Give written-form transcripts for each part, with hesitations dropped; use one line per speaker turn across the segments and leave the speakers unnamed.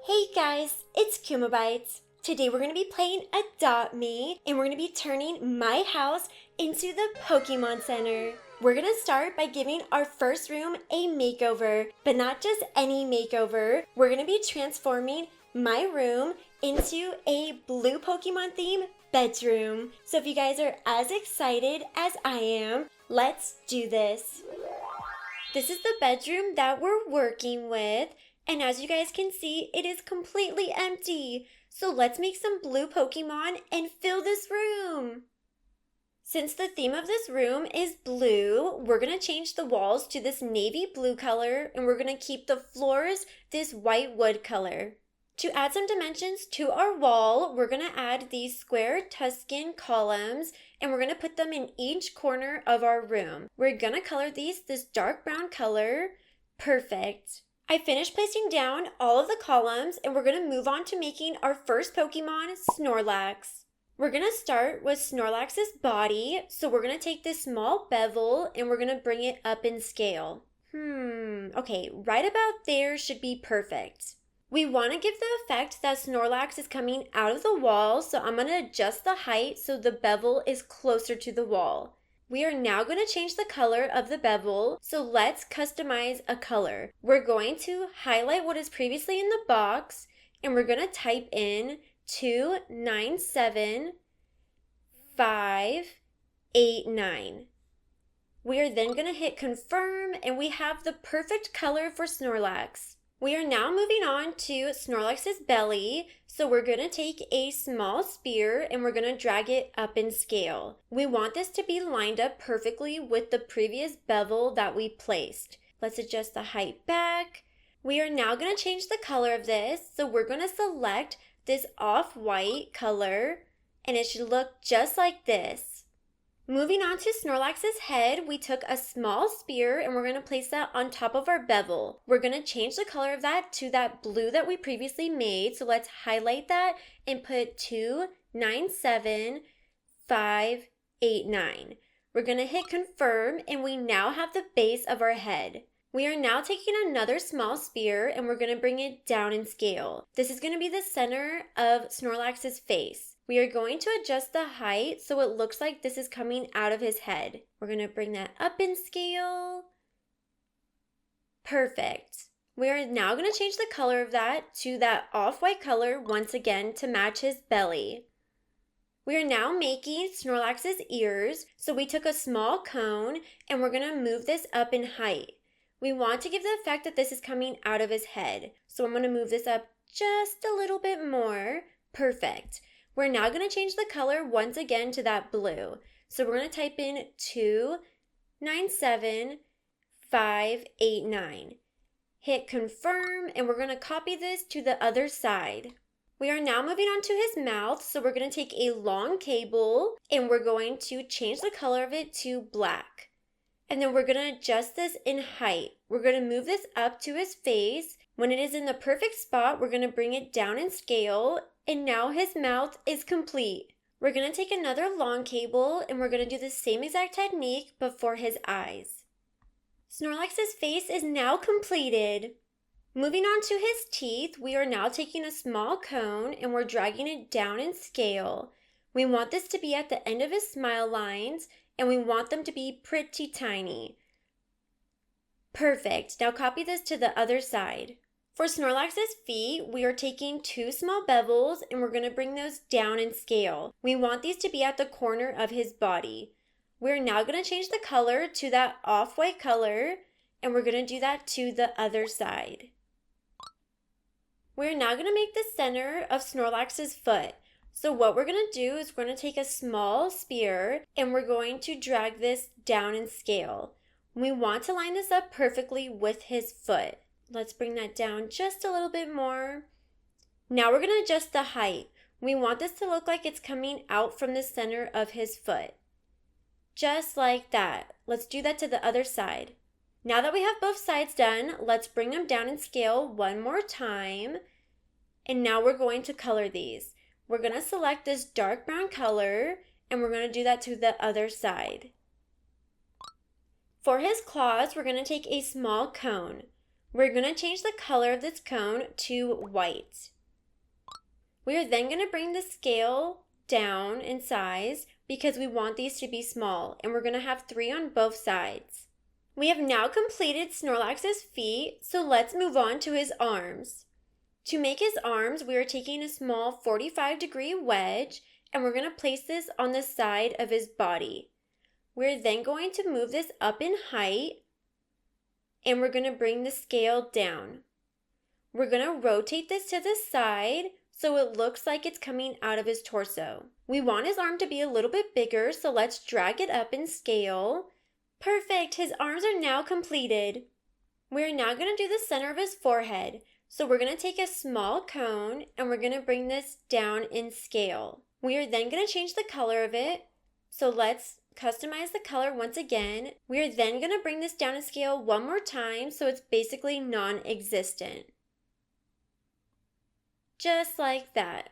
Hey guys, it's Kumabites. Today we're going to be playing Adopt Me and we're going to be turning my house into the Pokémon Center. We're going to start by giving our first room a makeover, but not just any makeover. We're going to be transforming my room into a blue Pokemon theme bedroom. So if you guys are as excited as I am, let's do this. This is the bedroom that we're working with. And as you guys can see, it is completely empty. So let's make some blue Pokemon and fill this room. Since the theme of this room is blue, we're going to change the walls to this navy blue color and we're going to keep the floors this white wood color. To add some dimensions to our wall, we're going to add these square Tuscan columns and we're going to put them in each corner of our room. We're going to color these this dark brown color. Perfect. I finished placing down all of the columns and we're going to move on to making our first Pokemon, Snorlax. We're going to start with Snorlax's body, so we're going to take this small bevel and we're going to bring it up in scale. Okay, right about there should be perfect. We want to give the effect that Snorlax is coming out of the wall, so I'm going to adjust the height so the bevel is closer to the wall. We are now going to change the color of the bevel, so let's customize a color. We're going to highlight what is previously in the box, and we're going to type in 297589. We are then going to hit confirm, and we have the perfect color for Snorlax. We are now moving on to Snorlax's belly, so we're going to take a small spear and we're going to drag it up in scale. We want this to be lined up perfectly with the previous bevel that we placed. Let's adjust the height back. We are now going to change the color of this, so we're going to select this off-white color and it should look just like this. Moving on to Snorlax's head, we took a small spear and we're going to place that on top of our bevel. We're going to change the color of that to that blue that we previously made. So let's highlight that and put 297589. We're going to hit confirm and we now have the base of our head. We are now taking another small spear and we're going to bring it down in scale. This is going to be the center of Snorlax's face. We are going to adjust the height so it looks like this is coming out of his head. We're going to bring that up in scale. Perfect. We are now going to change the color of that to that off-white color once again to match his belly. We are now making Snorlax's ears, so we took a small cone and we're going to move this up in height. We want to give the effect that this is coming out of his head, so I'm going to move this up just a little bit more. Perfect. We're now going to change the color once again to that blue. So we're going to type in 297589. Hit confirm and we're going to copy this to the other side. We are now moving on to his mouth, so we're going to take a long cable and we're going to change the color of it to black. And then we're going to adjust this in height. We're going to move this up to his face. When it is in the perfect spot, we're going to bring it down in scale. And now his mouth is complete. We're going to take another long cable and we're going to do the same exact technique but for his eyes. Snorlax's face is now completed. Moving on to his teeth, we are now taking a small cone and we're dragging it down in scale. We want this to be at the end of his smile lines and we want them to be pretty tiny. Perfect. Now copy this to the other side. For Snorlax's feet, we are taking two small bevels and we're going to bring those down in scale. We want these to be at the corner of his body. We're now going to change the color to that off-white color and we're going to do that to the other side. We're now going to make the center of Snorlax's foot. So what we're going to do is we're going to take a small spear and we're going to drag this down in scale. We want to line this up perfectly with his foot. Let's bring that down just a little bit more. Now we're going to adjust the height. We want this to look like it's coming out from the center of his foot. Just like that. Let's do that to the other side. Now that we have both sides done, let's bring them down in scale one more time. And now we're going to color these. We're going to select this dark brown color and we're going to do that to the other side. For his claws, we're going to take a small cone. We're going to change the color of this cone to white. We are then going to bring the scale down in size because we want these to be small, and we're going to have 3 on both sides. We have now completed Snorlax's feet, so let's move on to his arms. To make his arms, we are taking a small 45-degree wedge, and we're going to place this on the side of his body. We're then going to move this up in height, and we're going to bring the scale down. We're going to rotate this to the side so it looks like it's coming out of his torso. We want his arm to be a little bit bigger, so let's drag it up in scale. Perfect! His arms are now completed. We're now going to do the center of his forehead. So we're going to take a small cone and we're going to bring this down in scale. We are then going to change the color of it. So let's customize the color once again. We are then going to bring this down in scale one more time so it's basically non-existent. Just like that.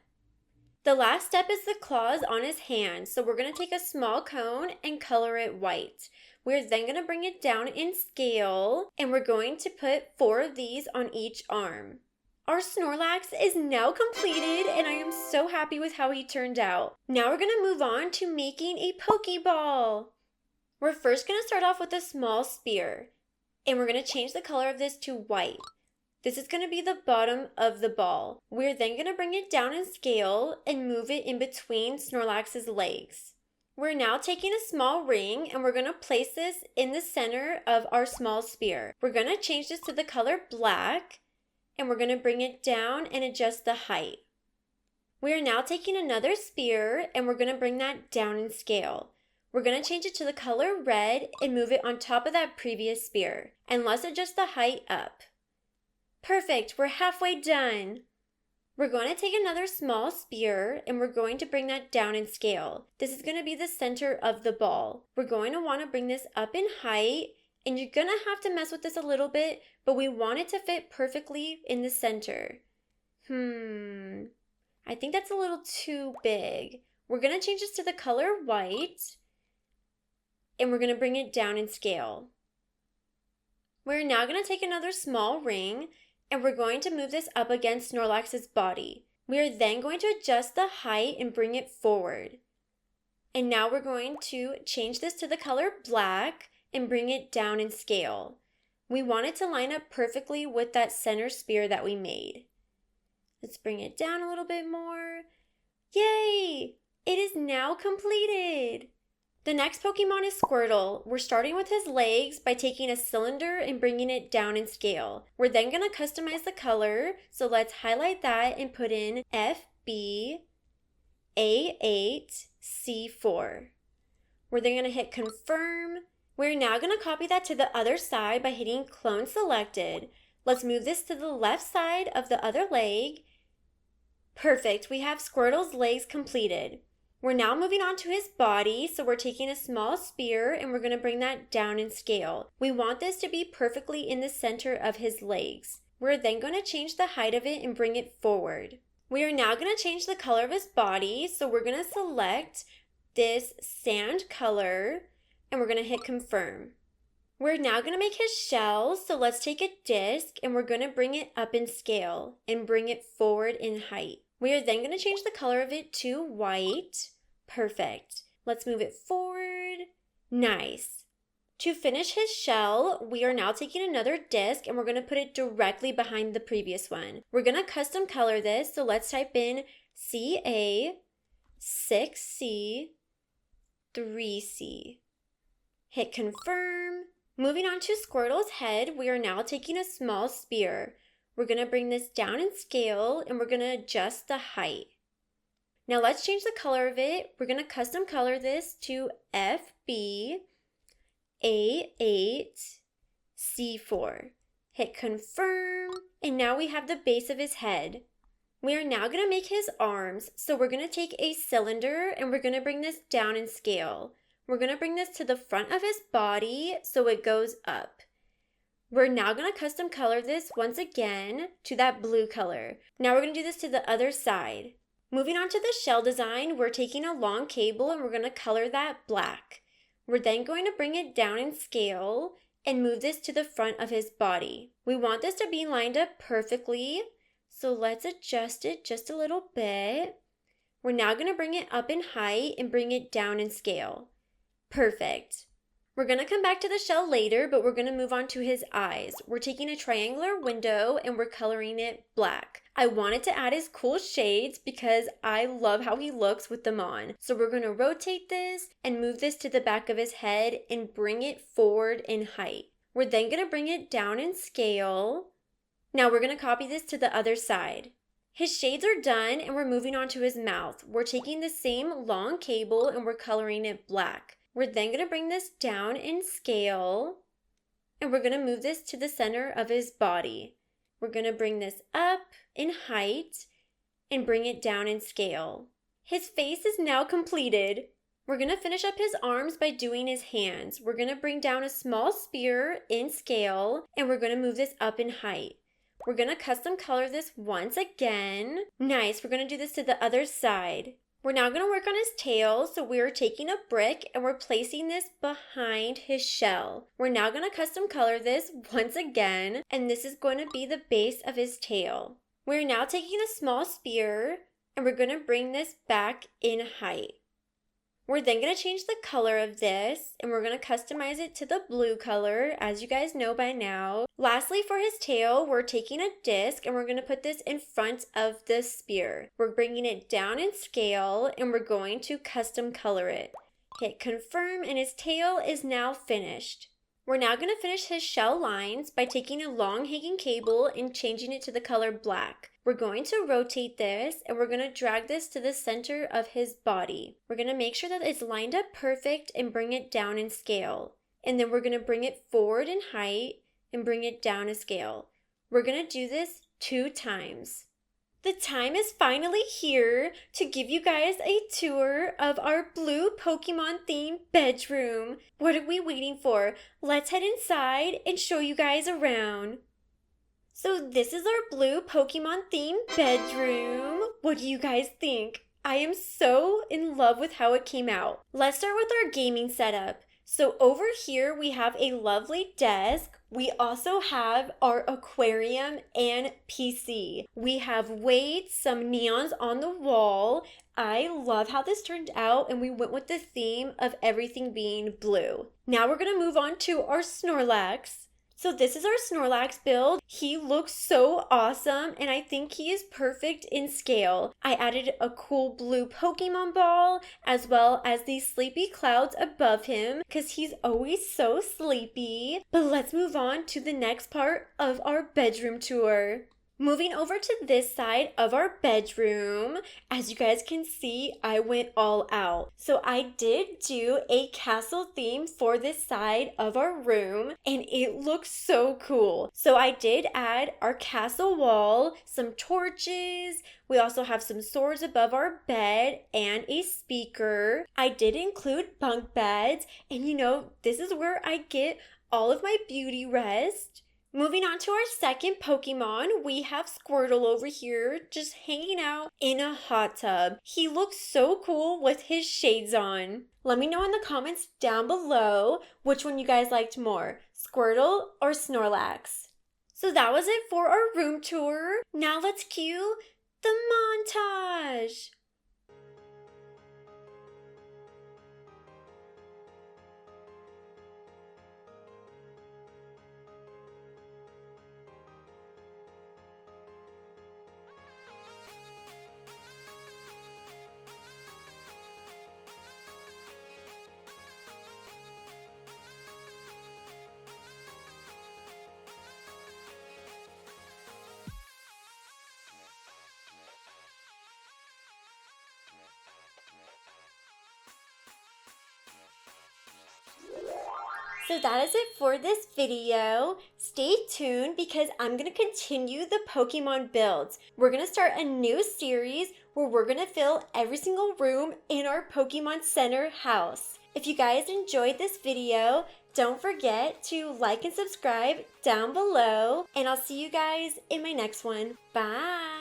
The last step is the claws on his hand. So we're going to take a small cone and color it white. We're then going to bring it down in scale, and we're going to put 4 of these on each arm. Our Snorlax is now completed, and I am so happy with how he turned out. Now we're going to move on to making a Pokeball. We're first going to start off with a small spear, and we're going to change the color of this to white. This is going to be the bottom of the ball. We're then going to bring it down in scale and move it in between Snorlax's legs. We're now taking a small ring and we're going to place this in the center of our small spear. We're going to change this to the color black and we're going to bring it down and adjust the height. We are now taking another spear and we're going to bring that down in scale. We're going to change it to the color red and move it on top of that previous spear. And let's adjust the height up. Perfect, we're halfway done. We're going to take another small spear and we're going to bring that down in scale. This is going to be the center of the ball. We're going to want to bring this up in height and you're going to have to mess with this a little bit, but we want it to fit perfectly in the center. I think that's a little too big. We're going to change this to the color white and we're going to bring it down in scale. We're now going to take another small ring and we're going to move this up against Snorlax's body. We are then going to adjust the height and bring it forward. And now we're going to change this to the color black and bring it down in scale. We want it to line up perfectly with that center spear that we made. Let's bring it down a little bit more. Yay! It is now completed! The next Pokemon is Squirtle. We're starting with his legs by taking a cylinder and bringing it down in scale. We're then going to customize the color, so let's highlight that and put in FBA8C4. We're then going to hit confirm. We're now going to copy that to the other side by hitting clone selected. Let's move this to the left side of the other leg. Perfect, we have Squirtle's legs completed. We're now moving on to his body, so we're taking a small spear and we're going to bring that down in scale. We want this to be perfectly in the center of his legs. We're then going to change the height of it and bring it forward. We are now going to change the color of his body, so we're going to select this sand color and we're going to hit confirm. We're now going to make his shell, so let's take a disc and we're going to bring it up in scale and bring it forward in height. We are then going to change the color of it to white. Perfect. Let's move it forward. Nice. To finish his shell, we are now taking another disc and we're going to put it directly behind the previous one. We're going to custom color this, so let's type in CA, 6C, 3C. Hit confirm. Moving on to Squirtle's head, we are now taking a small spear. We're going to bring this down in scale and we're going to adjust the height. Now let's change the color of it. We're going to custom color this to FBA8C4. Hit confirm, and now we have the base of his head. We are now going to make his arms, so we're going to take a cylinder and we're going to bring this down in scale. We're going to bring this to the front of his body so it goes up. We're now going to custom color this once again to that blue color. Now we're going to do this to the other side. Moving on to the shell design, we're taking a long cable and we're going to color that black. We're then going to bring it down in scale and move this to the front of his body. We want this to be lined up perfectly, so let's adjust it just a little bit. We're now going to bring it up in height and bring it down in scale. Perfect. We're going to come back to the shell later, but we're going to move on to his eyes. We're taking a triangular window and we're coloring it black. I wanted to add his cool shades because I love how he looks with them on. So we're going to rotate this and move this to the back of his head and bring it forward in height. We're then going to bring it down in scale. Now we're going to copy this to the other side. His shades are done and we're moving on to his mouth. We're taking the same long cable and we're coloring it black. We're then going to bring this down in scale and we're going to move this to the center of his body. We're going to bring this up in height and bring it down in scale. His face is now completed. We're going to finish up his arms by doing his hands. We're going to bring down a small spear in scale and we're going to move this up in height. We're going to custom color this once again. Nice, we're going to do this to the other side. We're now going to work on his tail, so we're taking a brick and we're placing this behind his shell. We're now going to custom color this once again, and this is going to be the base of his tail. We're now taking a small spear and we're going to bring this back in height. We're then going to change the color of this and we're going to customize it to the blue color, as you guys know by now. Lastly, for his tail, we're taking a disc and we're going to put this in front of the spear. We're bringing it down in scale and we're going to custom color it. Hit confirm and his tail is now finished. We're now going to finish his shell lines by taking a long hanging cable and changing it to the color black. We're going to rotate this and we're going to drag this to the center of his body. We're going to make sure that it's lined up perfect and bring it down in scale. And then we're going to bring it forward in height and bring it down a scale. We're going to do this 2 times. The time is finally here to give you guys a tour of our blue Pokemon themed bedroom. What are we waiting for? Let's head inside and show you guys around. So this is our blue Pokemon themed bedroom. What do you guys think? I am so in love with how it came out. Let's start with our gaming setup. So over here we have a lovely desk. We also have our aquarium and PC. We have weights, some neons on the wall. I love how this turned out and we went with the theme of everything being blue. Now we're gonna move on to our Snorlax. So this is our Snorlax build. He looks so awesome and I think he is perfect in scale. I added a cool blue Pokemon ball as well as these sleepy clouds above him because he's always so sleepy. But let's move on to the next part of our bedroom tour. Moving over to this side of our bedroom, as you guys can see, I went all out. So I did do a castle theme for this side of our room and it looks so cool. So I did add our castle wall, some torches, we also have some swords above our bed and a speaker. I did include bunk beds and you know, this is where I get all of my beauty rest. Moving on to our second Pokemon, we have Squirtle over here just hanging out in a hot tub. He looks so cool with his shades on. Let me know in the comments down below which one you guys liked more, Squirtle or Snorlax. So that was it for our room tour. Now let's cue the montage. So that is it for this video. Stay tuned because I'm going to continue the Pokemon builds. We're going to start a new series where we're going to fill every single room in our Pokemon Center house. If you guys enjoyed this video, don't forget to like and subscribe down below, and I'll see you guys in my next one. Bye!